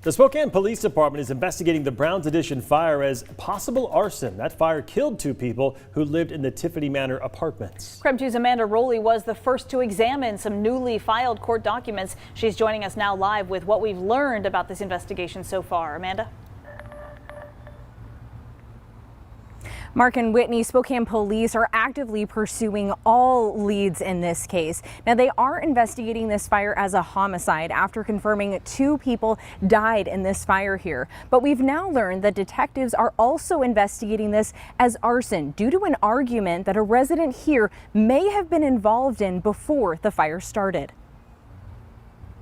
The Spokane Police Department is investigating the Browne's Edition fire as possible arson. That fire killed 2 people who lived in the Tiffany Manor apartments. KREM 2's Amanda Rowley was the first to examine some newly filed court documents. She's joining us now live with what we've learned about this investigation so far. Amanda? Mark and Whitney, Spokane Police are actively pursuing all leads in this case. Now, they are investigating this fire as a homicide after confirming 2 people died in this fire here. But we've now learned that detectives are also investigating this as arson due to an argument that a resident here may have been involved in before the fire started.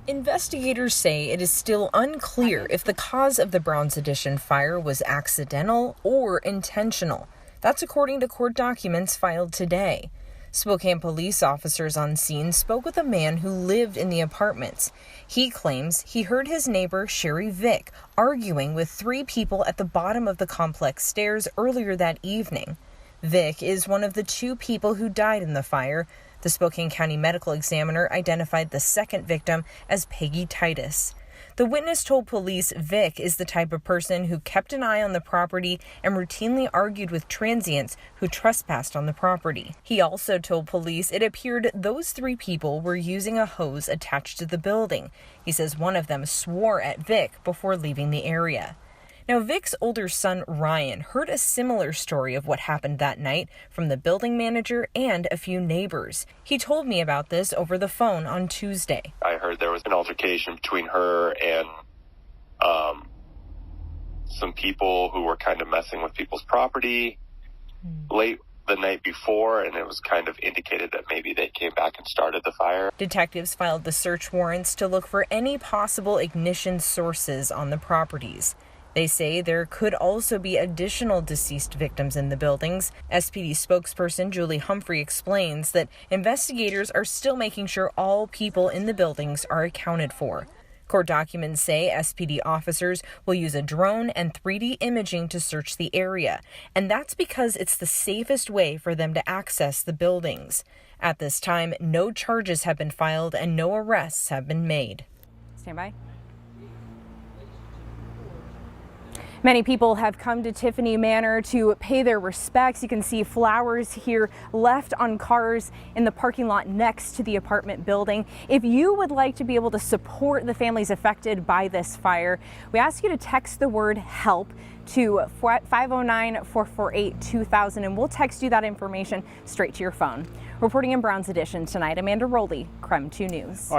Investigators say it is still unclear if the cause of the Browne's Edition fire was accidental or intentional. That's according to court documents filed today. Spokane police officers on scene spoke with a man who lived in the apartments. He claims he heard his neighbor, Sherry Vick, arguing with 3 people at the bottom of the complex stairs earlier that evening. Vick is one of the 2 people who died in the fire. The Spokane County medical examiner identified the second victim as Peggy Titus. The witness told police Vick is the type of person who kept an eye on the property and routinely argued with transients who trespassed on the property. He also told police it appeared those 3 people were using a hose attached to the building. He says one of them swore at Vick before leaving the area. Now, Vick's older son, Ryan, heard a similar story of what happened that night from the building manager and a few neighbors. He told me about this over the phone on Tuesday. I heard there was an altercation between her and some people who were kind of messing with people's property late the night before, and it was kind of indicated that maybe they came back and started the fire. Detectives filed the search warrants to look for any possible ignition sources on the properties. They say there could also be additional deceased victims in the buildings. SPD spokesperson Julie Humphrey explains that investigators are still making sure all people in the buildings are accounted for. Court documents say SPD officers will use a drone and 3D imaging to search the area, and that's because it's the safest way for them to access the buildings. At this time, no charges have been filed and no arrests have been made. Stand by. Many people have come to Tiffany Manor to pay their respects. You can see flowers here left on cars in the parking lot next to the apartment building. If you would like to be able to support the families affected by this fire, we ask you to text the word HELP to 509-448-2000 and we'll text you that information straight to your phone. Reporting in Browne's Edition tonight, Amanda Rowley, KREM 2 News.